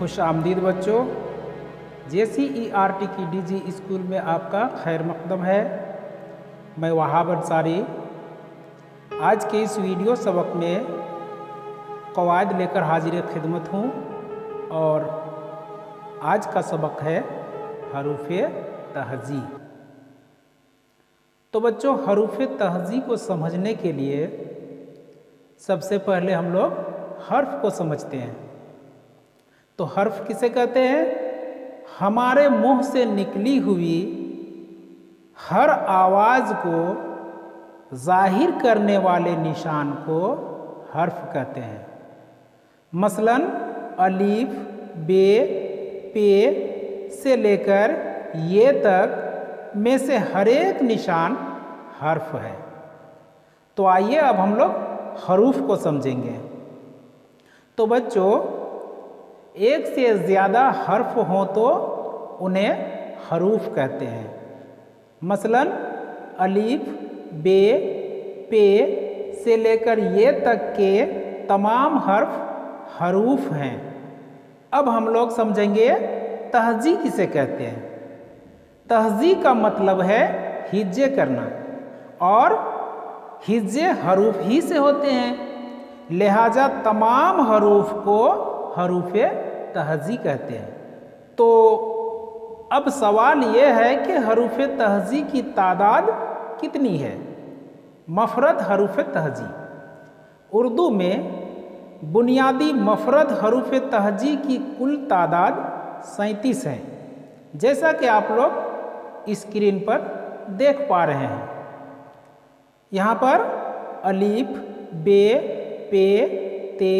खुश आमदीद बच्चों, JCERT की DG स्कूल में आपका खैर मकदम है। मैं वहाब अंसारी आज के इस वीडियो सबक में कवायद लेकर हाजिर खिदमत हूँ और आज का सबक है हरूफ़े तहज़ी। तो बच्चों, हरूफ़े तहज़ी को समझने के लिए सबसे पहले हम लोग हर्फ को समझते हैं। तो हर्फ किसे कहते हैं? हमारे मुंह से निकली हुई हर आवाज़ को जाहिर करने वाले निशान को हर्फ कहते हैं। मसलन अलीफ, बे, पे से लेकर ये तक में से हर एक निशान हर्फ है। तो आइए अब हम लोग हरूफ को समझेंगे। तो बच्चों, एक से ज़्यादा हर्फ हों तो उन्हें हरूफ कहते हैं। मसलन अलीफ, बे, पे से लेकर ये तक के तमाम हर्फ हरूफ हैं। अब हम लोग समझेंगे तहज़ी किसे कहते हैं। तहज़ी का मतलब है हिज्जे करना और हिज्जे हरूफ ही से होते हैं, लिहाजा तमाम हरूफ को हरूफ़े तहज़ी कहते हैं। तो अब सवाल ये है कि हरूफ़े तहज़ी की तादाद कितनी है। मफ़रद हरूफ़े तहज़ी, उर्दू में बुनियादी मफ़रद हरूफ़े तहज़ी की कुल तादाद 37 है, जैसा कि आप लोग स्क्रीन पर देख पा रहे हैं। यहाँ पर अलीफ, बे, पे, ते,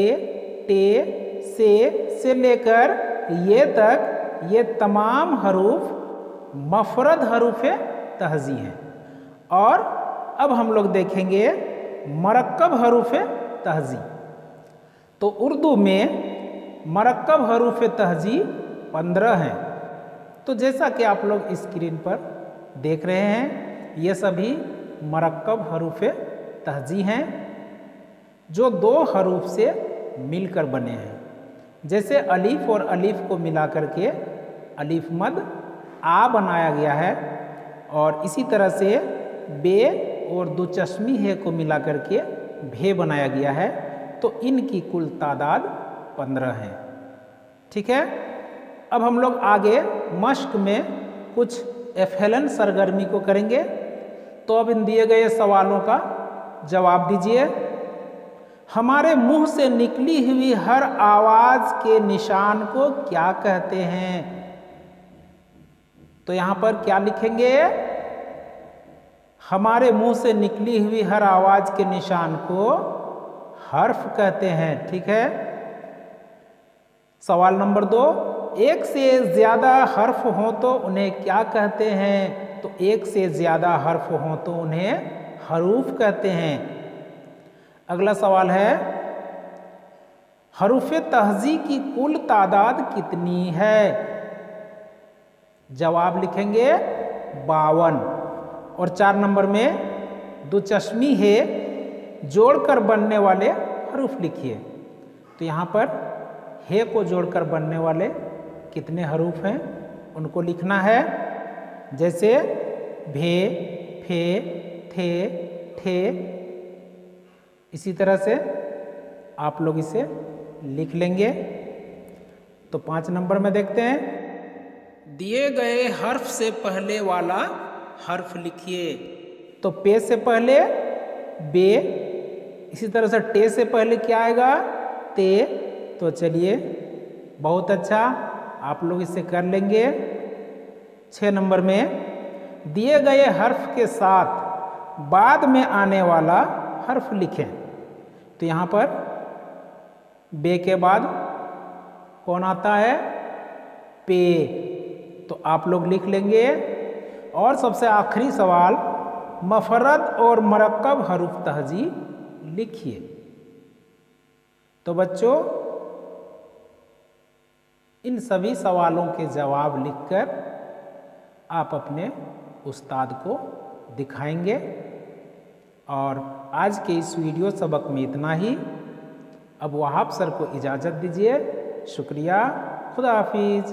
टे, से लेकर ये तक ये तमाम हरूफ मफ़रद हरूफ़े तहज़ी हैं। और अब हम लोग देखेंगे मरक्कब हरूफ़े तहज़ी। तो उर्दू में मरक्कब हरूफ़े तहज़ी 15 हैं। तो जैसा कि आप लोग स्क्रीन पर देख रहे हैं, ये सभी मरक्कब हरूफ़े तहज़ी हैं जो दो हरूफ से मिलकर बने हैं। जैसे अलीफ और अलीफ को मिलाकर के अलीफ मद आ बनाया गया है, और इसी तरह से बे और दो चश्मी है को मिलाकर के भे बनाया गया है। तो इनकी कुल तादाद 15 है। ठीक है। अब हम लोग आगे मश्क में कुछ एफेलन सरगर्मी को करेंगे। तो अब इन दिए गए सवालों का जवाब दीजिए। हमारे मुंह से निकली हुई हर आवाज़ के निशान को क्या कहते हैं? तो यहाँ पर क्या लिखेंगे? हमारे मुंह से निकली हुई हर आवाज़ के निशान को हर्फ कहते हैं। ठीक है। सवाल नंबर 2, एक से ज़्यादा हर्फ हों तो उन्हें क्या कहते हैं? तो एक से ज़्यादा हर्फ हों तो उन्हें हरूफ कहते हैं। अगला सवाल है, हरूफ़े तहज़ी की कुल तादाद कितनी है? जवाब लिखेंगे 52। और 4 नंबर में दो चश्मी है जोड़कर बनने वाले हरूफ लिखिए। तो यहाँ पर है को जोड़कर बनने वाले कितने हरूफ हैं उनको लिखना है। जैसे भे, फे, थे, ठे। इसी तरह से आप लोग इसे लिख लेंगे। तो 5 नंबर में देखते हैं, दिए गए हर्फ से पहले वाला हर्फ लिखिए। तो पे से पहले बे, इसी तरह से टे से पहले क्या आएगा? ते। तो चलिए, बहुत अच्छा, आप लोग इसे कर लेंगे। 6 नंबर में दिए गए हर्फ के साथ बाद में आने वाला हर्फ लिखें। तो यहाँ पर बे के बाद कौन आता है? पे। तो आप लोग लिख लेंगे। और सबसे आखिरी सवाल, मफ़रद और मरक्कब हरूफ तहज़ी लिखिए। तो बच्चों, इन सभी सवालों के जवाब लिखकर आप अपने उस्ताद को दिखाएंगे। और आज के इस वीडियो सबक में इतना ही। अब वहाब सर को इजाज़त दीजिए। शुक्रिया। खुदा हाफिज़।